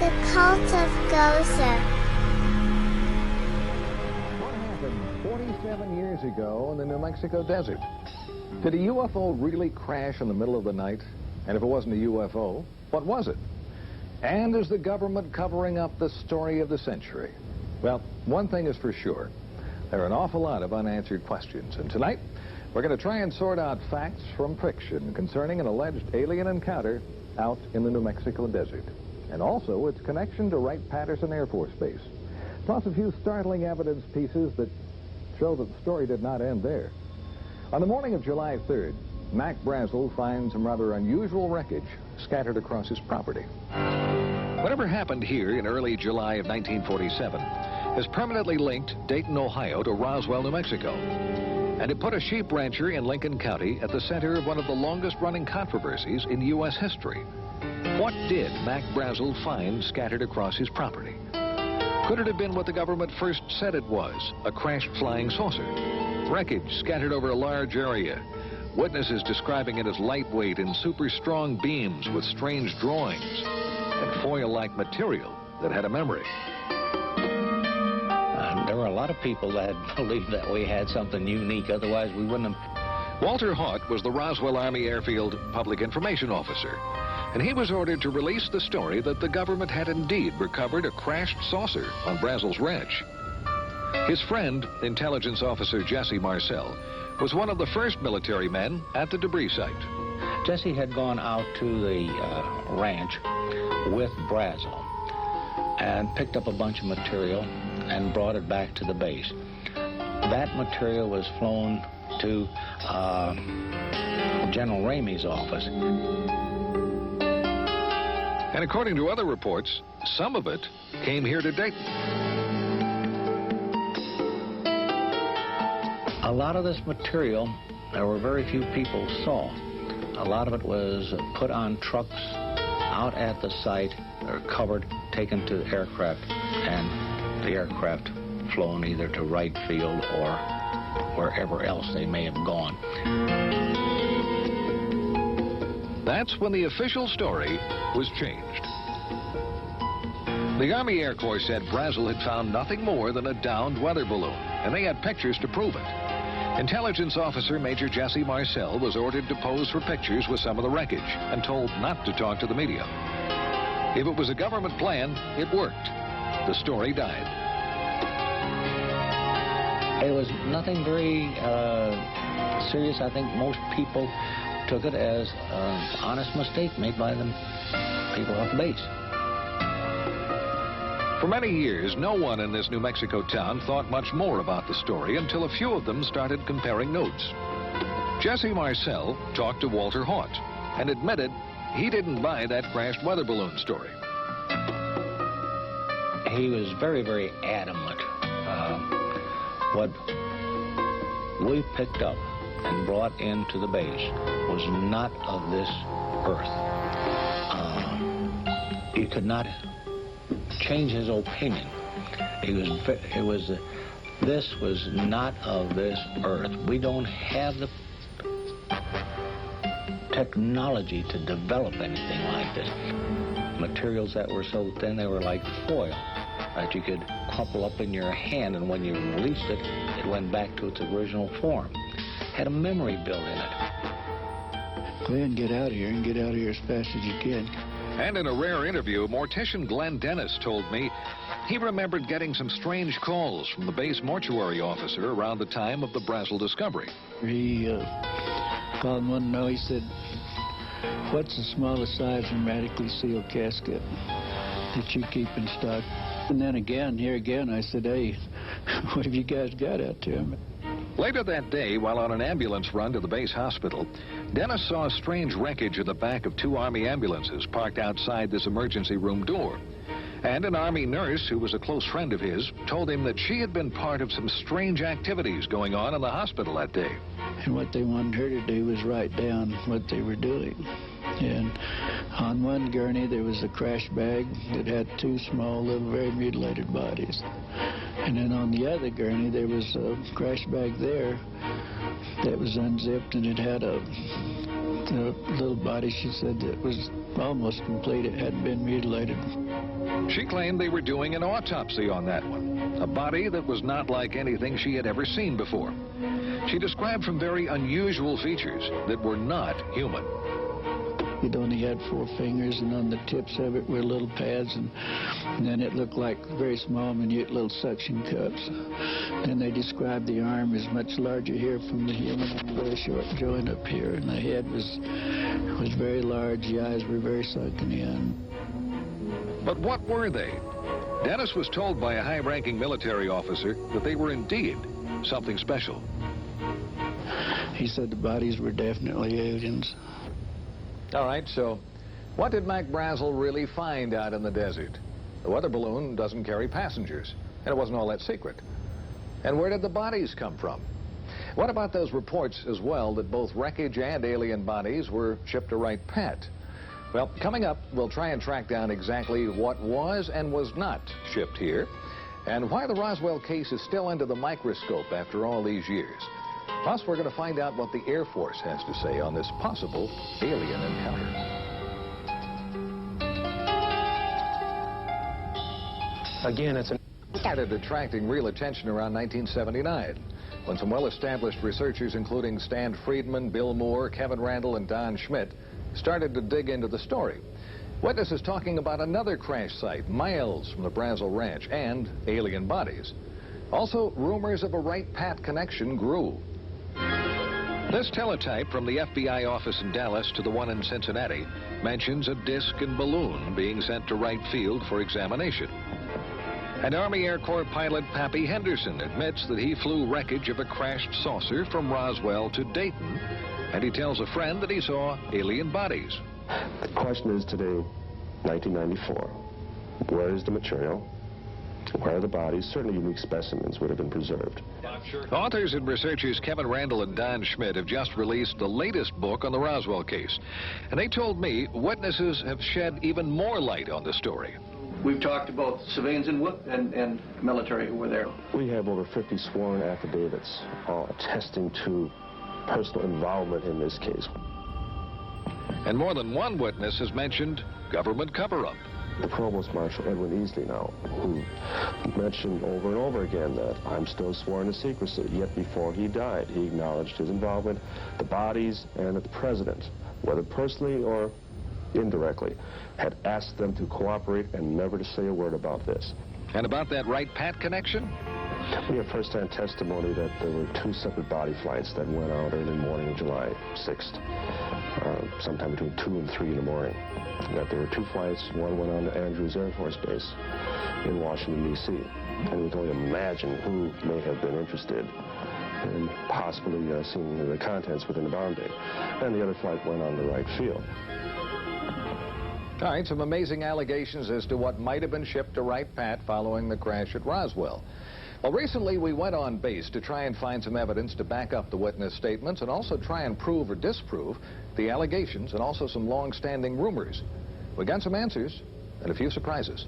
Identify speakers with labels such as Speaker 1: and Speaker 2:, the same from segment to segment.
Speaker 1: The Cult of Gozer.
Speaker 2: What happened 47 years ago in the New Mexico desert? Did a UFO really crash in the middle of the night? And if it wasn't a UFO, what was it? And is the government covering up the story of the century? Well, one thing is for sure. There are an awful lot of unanswered questions. And tonight, we're going to try and sort out facts from fiction concerning an alleged alien encounter out in the New Mexico desert. And also its connection to Wright-Patterson Air Force Base. Plus a few startling evidence pieces that show that the story did not end there. On the morning of July 3rd, Mac Brazel finds some rather unusual wreckage scattered across his property. Whatever happened here in early July of 1947 has permanently linked Dayton, Ohio to Roswell, New Mexico. And it put a sheep rancher in Lincoln County at the center of one of the longest-running controversies in U.S. history. What did Mac Brazel find scattered across his property? Could it have been what the government first said it was, a crashed flying saucer? Wreckage scattered over a large area. Witnesses describing it as lightweight and super strong beams with strange drawings and foil-like material that had a memory.
Speaker 3: There were a lot of people that believed that we had something unique, otherwise we wouldn't have.
Speaker 2: Walter Haut was the Roswell Army Airfield Public Information Officer, and he was ordered to release the story that the government had indeed recovered a crashed saucer on Brazel's ranch. His friend, intelligence officer Jesse Marcel, was one of the first military men at the debris site.
Speaker 3: Jesse had gone out to the ranch with Brazel and picked up a bunch of material and brought it back to the base. That material was flown to General Ramey's office.
Speaker 2: And according to other reports, some of it came here to Dayton.
Speaker 3: A lot of this material, there were very few people saw. A lot of it was put on trucks out at the site, or covered, taken to the aircraft, and the aircraft flown either to Wright Field or wherever else they may have gone.
Speaker 2: That's when the official story was changed. The Army Air Corps said Brazel had found nothing more than a downed weather balloon, and they had pictures to prove it. Intelligence officer Major Jesse Marcel was ordered to pose for pictures with some of the wreckage and told not to talk to the media. If it was a government plan, it worked. The story died.
Speaker 3: It was nothing very serious. I think most people took it as an honest mistake made by the people off the base.
Speaker 2: For many years, no one in this New Mexico town thought much more about the story until a few of them started comparing notes. Jesse Marcel talked to Walter Haut and admitted he didn't buy that crashed weather balloon story.
Speaker 3: He was very, very adamant. What we picked up and brought into the base was not of this earth. You could not change his opinion. This was not of this earth. We don't have the technology to develop anything like this. Materials that were so thin, they were like foil that you could crumple up in your hand, and when you released it, it went back to its original form. Had a memory built in it.
Speaker 4: Go ahead and get out of here, and get out of here as fast as you can.
Speaker 2: And in a rare interview, mortician Glenn Dennis told me he remembered getting some strange calls from the base mortuary officer around the time of the Brazel discovery.
Speaker 4: He called one night. He said, "What's the smallest size hermetically sealed casket that you keep in stock?" And then here again, I said, "Hey, what have you guys got out there?"
Speaker 2: Later that day, while on an ambulance run to the base hospital, Dennis saw strange wreckage in the back of 2 Army ambulances parked outside this emergency room door. And an Army nurse, who was a close friend of his, told him that she had been part of some strange activities going on in the hospital that day.
Speaker 4: And what they wanted her to do was write down what they were doing. And on one gurney, there was a crash bag that had 2 small, little, very mutilated bodies. And then on the other gurney, there was a crash bag there that was unzipped, and it had a The little body, she said, that was almost complete. It hadn't been mutilated.
Speaker 2: She claimed they were doing an autopsy on that one, a body that was not like anything she had ever seen before. She described some very unusual features that were not human.
Speaker 4: It only had 4 fingers, and on the tips of it were little pads, and then it looked like very small, minute little suction cups. Then they described the arm as much larger here from the human, and a very short joint up here, and the head was very large. The eyes were very sunken in.
Speaker 2: But what were they? Dennis was told by a high-ranking military officer that they were indeed something special.
Speaker 4: He said the bodies were definitely aliens.
Speaker 2: All right, so what did Mac Brazel really find out in the desert? The weather balloon doesn't carry passengers, and it wasn't all that secret. And where did the bodies come from? What about those reports as well that both wreckage and alien bodies were shipped to Wright-Pat? Well, coming up, we'll try and track down exactly what was and was not shipped here, and why the Roswell case is still under the microscope after all these years. Plus, we're going to find out what the Air Force has to say on this possible alien encounter.
Speaker 5: Again, it's
Speaker 2: Started attracting real attention around 1979, when some well-established researchers, including Stan Friedman, Bill Moore, Kevin Randall, and Don Schmidt, started to dig into the story. Witnesses talking about another crash site miles from the Brazel Ranch and alien bodies. Also, rumors of a Wright-Pat connection grew. This teletype from the FBI office in Dallas to the one in Cincinnati mentions a disc and balloon being sent to Wright Field for examination. And Army Air Corps pilot Pappy Henderson admits that he flew wreckage of a crashed saucer from Roswell to Dayton, and he tells a friend that he saw alien bodies.
Speaker 5: The question is today, 1994, where is the material? Where are the bodies? Certainly unique specimens would have been preserved.
Speaker 2: Authors and researchers Kevin Randall and Don Schmidt have just released the latest book on the Roswell case. And they told me witnesses have shed even more light on the story.
Speaker 6: We've talked to both civilians and military who were there.
Speaker 5: We have over 50 sworn affidavits attesting to personal involvement in this case.
Speaker 2: And more than one witness has mentioned government cover-up.
Speaker 5: The Provost Marshal Edwin Easley now, who mentioned over and over again that I'm still sworn to secrecy, yet before he died, he acknowledged his involvement, the bodies, and that the President, whether personally or indirectly, had asked them to cooperate and never to say a word about this.
Speaker 2: And about that Wright-Pat connection?
Speaker 5: We have first-hand testimony that there were 2 separate body flights that went out early morning of July 6th, sometime between 2 and 3 in the morning. That there were 2 flights, one went on to Andrews Air Force Base in Washington, D.C. And we can only imagine who may have been interested in possibly seeing the contents within the bomb bay. And the other flight went on to Wright Field.
Speaker 2: All right, some amazing allegations as to what might have been shipped to Wright-Pat following the crash at Roswell. Well, recently we went on base to try and find some evidence to back up the witness statements and also try and prove or disprove the allegations and also some long-standing rumors. We got some answers and a few surprises.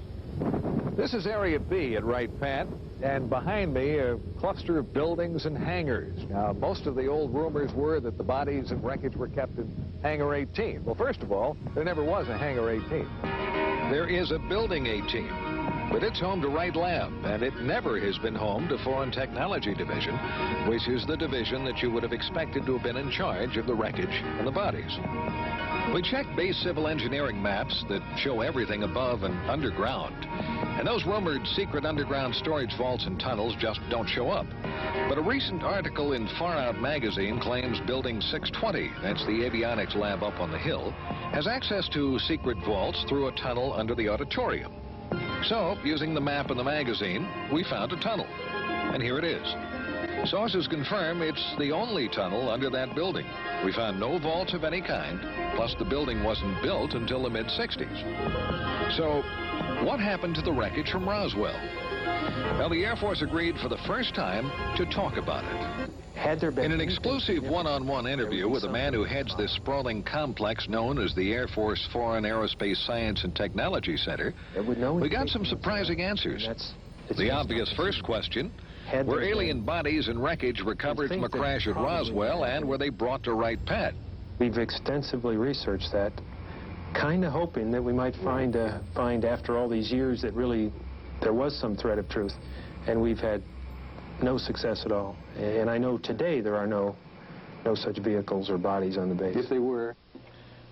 Speaker 2: This is Area B at Wright-Pat, and behind me a cluster of buildings and hangars. Now, most of the old rumors were that the bodies and wreckage were kept in Hangar 18. Well, first of all, there never was a Hangar 18. There is a Building 18, but it's home to Wright Lab, and it never has been home to Foreign Technology Division, which is the division that you would have expected to have been in charge of the wreckage and the bodies. We checked base civil engineering maps that show everything above and underground, and those rumored secret underground storage vaults and tunnels just don't show up. But a recent article in Far Out magazine claims Building 620, that's the avionics lab up on the hill, has access to secret vaults through a tunnel under the auditorium. So, using the map in the magazine, we found a tunnel. And here it is. Sources confirm it's the only tunnel under that building. We found no vaults of any kind, plus the building wasn't built until the mid-60s. So, what happened to the wreckage from Roswell? Well, the Air Force agreed for the first time to talk about it.
Speaker 5: Had there been
Speaker 2: in an exclusive one-on-one interview with a man who heads this sprawling complex known as the Air Force Foreign Aerospace Science and Technology Center, we got some surprising answers. The obvious first question, were alien bodies and wreckage recovered from a crash at Roswell, and were they brought to Wright-Pat?
Speaker 7: We've extensively researched that, kind of hoping that we might find after all these years that really there was some thread of truth, and we've had no success at all. And I know today there are no such vehicles or bodies on the base.
Speaker 2: If they were.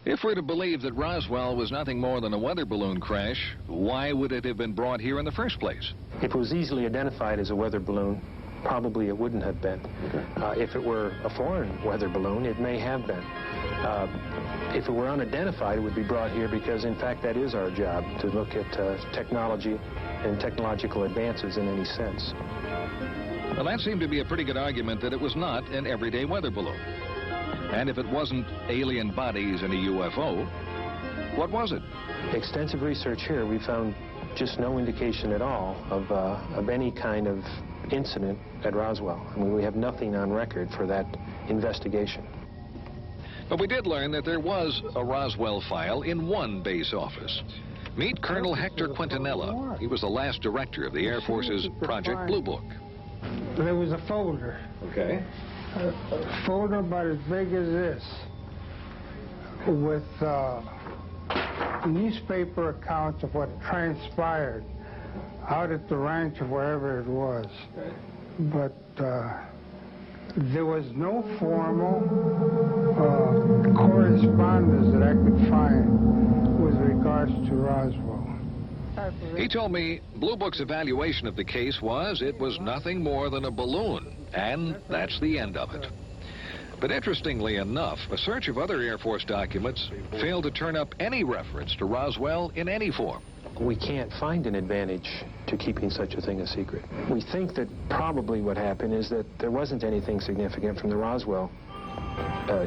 Speaker 8: If we're to believe that Roswell was nothing more than a weather balloon crash, why would it have been brought here in the first place?
Speaker 7: If it was easily identified as a weather balloon, probably it wouldn't have been. If it were a foreign weather balloon, it may have been. If it were unidentified, it would be brought here because, in fact, that is our job, to look at technology and technological advances in any sense.
Speaker 8: Well, that seemed to be a pretty good argument that it was not an everyday weather balloon. And if it wasn't alien bodies in a UFO, what was it?
Speaker 7: Extensive research here, we found just no indication at all of any kind of incident at Roswell. I mean, we have nothing on record for that investigation.
Speaker 8: But we did learn that there was a Roswell file in one base office. Meet Colonel Hector Quintanilla. He was the last director of the Air Force's Project Blue Book.
Speaker 9: There was a folder.
Speaker 2: Okay.
Speaker 9: A folder about as big as this, with newspaper accounts of what transpired out at the ranch or wherever it was. But there was no formal correspondence that I could find with regards to Roswell.
Speaker 8: He told me Blue Book's evaluation of the case was it was nothing more than a balloon, and that's the end of it. But interestingly enough, a search of other Air Force documents failed to turn up any reference to Roswell in any form.
Speaker 7: We can't find an advantage to keeping such a thing a secret. We think that probably what happened is that there wasn't anything significant from the Roswell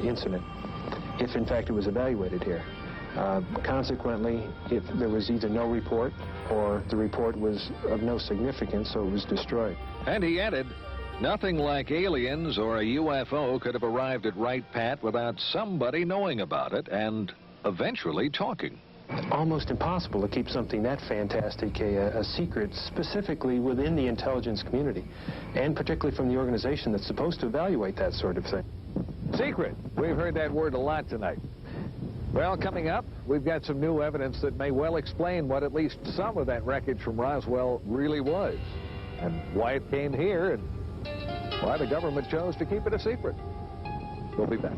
Speaker 7: incident, if in fact it was evaluated here. Consequently, if there was either no report or the report was of no significance, so it was destroyed.
Speaker 8: And he added, nothing like aliens or a UFO could have arrived at Wright-Pat without somebody knowing about it and eventually talking.
Speaker 7: Almost impossible to keep something that fantastic a secret, specifically within the intelligence community, and particularly from the organization that's supposed to evaluate that sort of thing.
Speaker 2: Secret. We've heard that word a lot tonight. Well, coming up, we've got some new evidence that may well explain what at least some of that wreckage from Roswell really was, and why it came here, and why the government chose to keep it a secret. We'll be back.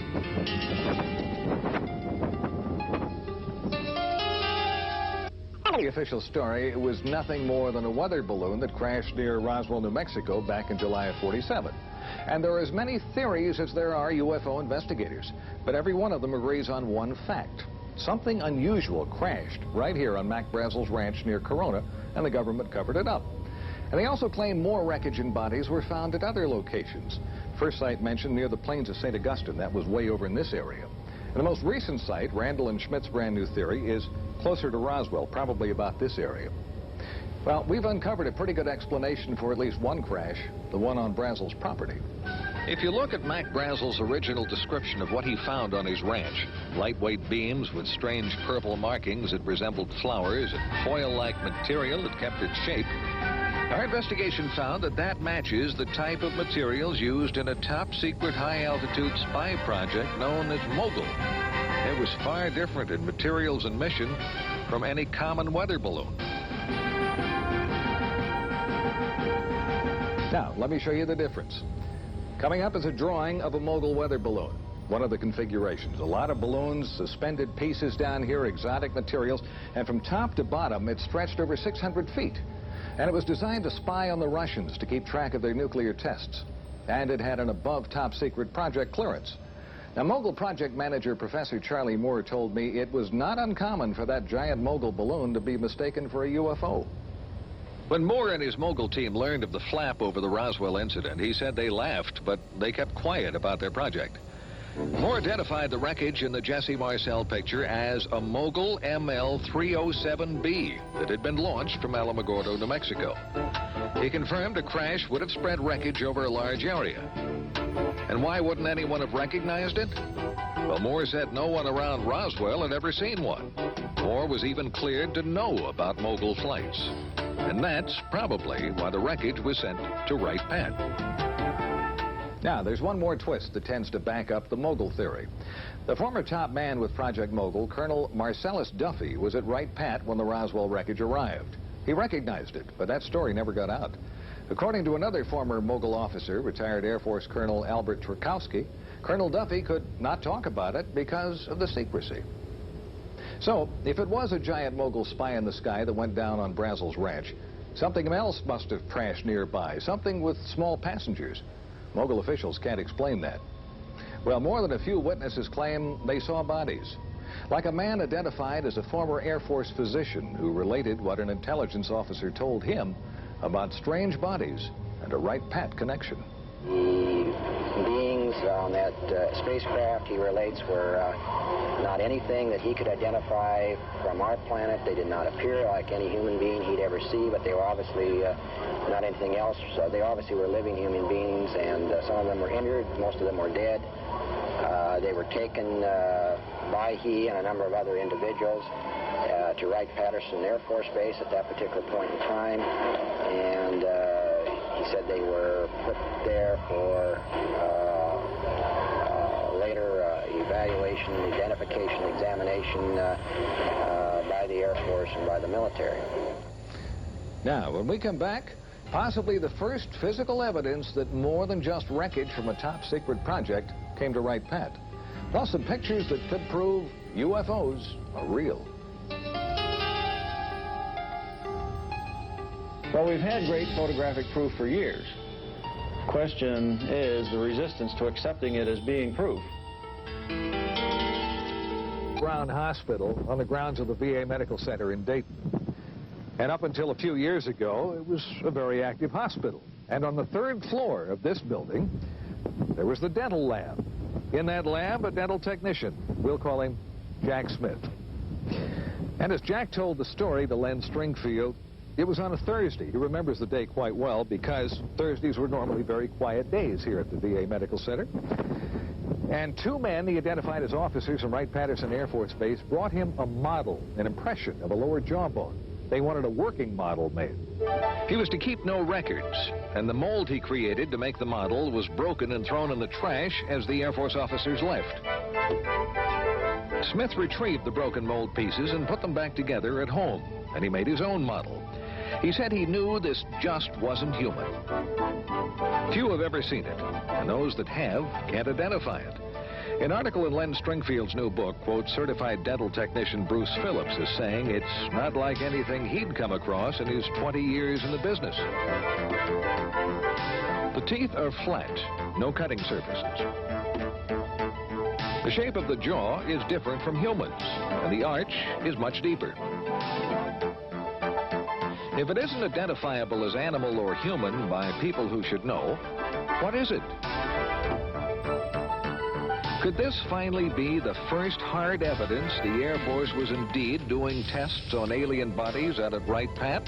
Speaker 2: The official story, it was nothing more than a weather balloon that crashed near Roswell, New Mexico back in July of '47. And there are as many theories as there are UFO investigators, but every one of them agrees on one fact. Something unusual crashed right here on Mac Brazel's ranch near Corona, and the government covered it up. And they also claim more wreckage and bodies were found at other locations. First site mentioned near the plains of St. Augustine, that was way over in this area. And the most recent site, Randall and Schmidt's brand new theory, is closer to Roswell, probably about this area. Well, we've uncovered a pretty good explanation for at least one crash, the one on Brazel's property.
Speaker 8: If you look at Mac Brazel's original description of what he found on his ranch, lightweight beams with strange purple markings that resembled flowers and foil-like material that kept its shape, our investigation found that that matches the type of materials used in a top-secret high-altitude spy project known as Mogul. It was far different in materials and mission from any common weather balloon.
Speaker 2: Now, let me show you the difference. Coming up is a drawing of a Mogul weather balloon, one of the configurations. A lot of balloons, suspended pieces down here, exotic materials, and from top to bottom, it stretched over 600 feet. And it was designed to spy on the Russians to keep track of their nuclear tests. And it had an above top secret project clearance. Now, Mogul project manager Professor Charlie Moore told me it was not uncommon for that giant Mogul balloon to be mistaken for a UFO.
Speaker 8: When Moore and his Mogul team learned of the flap over the Roswell incident, he said they laughed, but they kept quiet about their project. Moore identified the wreckage in the Jesse Marcel picture as a Mogul ML-307B that had been launched from Alamogordo, New Mexico. He confirmed a crash would have spread wreckage over a large area. And why wouldn't anyone have recognized it? Well, Moore said no one around Roswell had ever seen one. Moore was even cleared to know about Mogul flights. And that's probably why the wreckage was sent to Wright-Pat.
Speaker 2: Now, there's one more twist that tends to back up the mogul theory. The former top man with Project Mogul, Colonel Marcellus Duffy, was at Wright-Pat when the Roswell wreckage arrived. He recognized it, but that story never got out. According to another former mogul officer, retired Air Force Colonel Albert Trukowski, Colonel Duffy could not talk about it because of the secrecy. So, if it was a giant mogul spy in the sky that went down on Brazel's ranch, something else must have crashed nearby, something with small passengers. Mogul officials can't explain that. Well, more than a few witnesses claim they saw bodies. Like a man identified as a former Air Force physician who related what an intelligence officer told him about strange bodies and a Wright-Pat connection.
Speaker 10: The beings on that spacecraft, he relates, were not anything that he could identify from our planet. They did not appear like any human being he'd ever see, but they were obviously not anything else. So they obviously were living human beings, and some of them were injured, most of them were dead. They were taken by he and a number of other individuals to Wright-Patterson Air Force Base at that particular point in time, and he said they were put there for later evaluation, identification, examination by the Air Force and by the military.
Speaker 2: Now, when we come back, possibly the first physical evidence that more than just wreckage from a top-secret project came to Wright-Pat. Plus some pictures that could prove UFOs are real.
Speaker 3: Well, we've had great photographic proof for years. Question is the resistance to accepting it as being proof.
Speaker 2: Brown Hospital on the grounds of the VA Medical Center in Dayton. And up until a few years ago, it was a very active hospital. And on the 3rd floor of this building, there was the dental lab. In that lab, a dental technician. We'll call him Jack Smith. And as Jack told the story to Len Stringfield, it was on a Thursday. He remembers the day quite well because Thursdays were normally very quiet days here at the VA Medical Center. And 2 men he identified as officers from Wright-Patterson Air Force Base brought him a model, an impression of a lower jawbone. They wanted a working model made.
Speaker 8: He was to keep no records, and the mold he created to make the model was broken and thrown in the trash as the Air Force officers left. Smith retrieved the broken mold pieces and put them back together at home, and he made his own model. He said he knew this just wasn't human. Few have ever seen it, and those that have can't identify it. An article in Len Stringfield's new book quotes certified dental technician Bruce Phillips as saying it's not like anything he'd come across in his 20 years in the business. The teeth are flat, no cutting surfaces. The shape of the jaw is different from humans, and the arch is much deeper. If it isn't identifiable as animal or human by people who should know, what is it? Could this finally be the first hard evidence the Air Force was indeed doing tests on alien bodies out at Wright-Pat?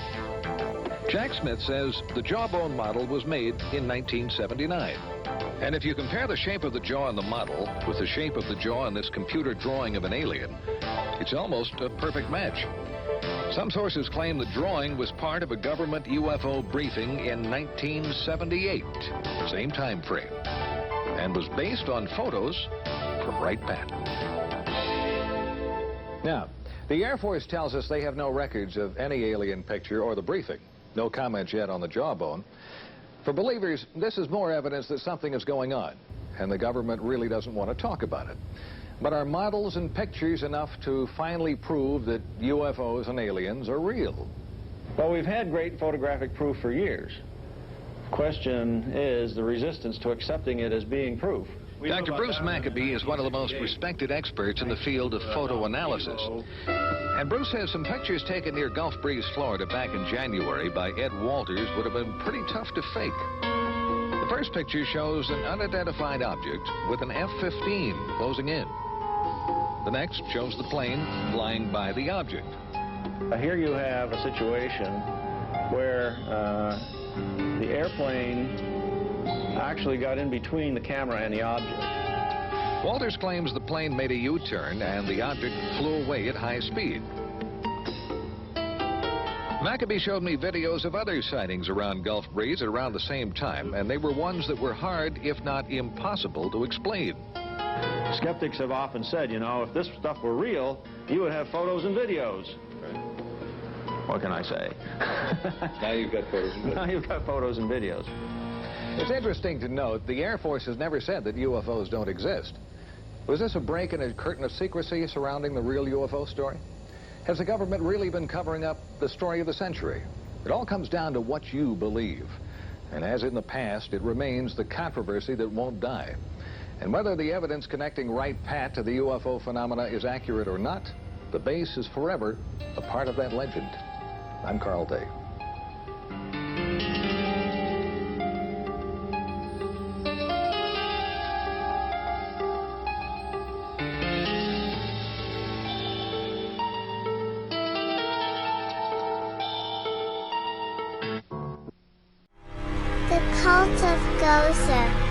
Speaker 8: Jack Smith says the jawbone model was made in 1979. And if you compare the shape of the jaw in the model with the shape of the jaw in this computer drawing of an alien, it's almost a perfect match. Some sources claim the drawing was part of a government UFO briefing in 1978, same time frame, and was based on photos from Wright-Pat.
Speaker 2: Now, the Air Force tells us they have no records of any alien picture or the briefing. No comments yet on the jawbone. For believers, this is more evidence that something is going on, and the government really doesn't want to talk about it. But are models and pictures enough to finally prove that UFOs and aliens are real?
Speaker 3: Well, we've had great photographic proof for years. Question is the resistance to accepting it as being proof.
Speaker 8: Dr. Bruce Maccabee is one of the most respected experts in the field of photo analysis. And Bruce says some pictures taken near Gulf Breeze, Florida back in January by Ed Walters would have been pretty tough to fake. The first picture shows an unidentified object with an F-15 closing in. The next shows the plane flying by the object.
Speaker 3: Here you have a situation where the airplane actually got in between the camera and the object.
Speaker 8: Walters claims the plane made a U-turn and the object flew away at high speed. Maccabee showed me videos of other sightings around Gulf Breeze at around the same time, and they were ones that were hard, if not impossible, to explain.
Speaker 11: Skeptics have often said, you know, if this stuff were real, you would have photos and videos. What can I say?
Speaker 6: Now you've got photos and videos.
Speaker 11: Now you've got photos and videos.
Speaker 2: It's interesting to note the Air Force has never said that UFOs don't exist. Was this a break in a curtain of secrecy surrounding the real UFO story? Has the government really been covering up the story of the century? It all comes down to what you believe. And as in the past, it remains the controversy that won't die. And whether the evidence connecting Wright-Pat to the UFO phenomena is accurate or not, the base is forever a part of that legend. I'm Carl Day.
Speaker 1: The Cult of Gozer.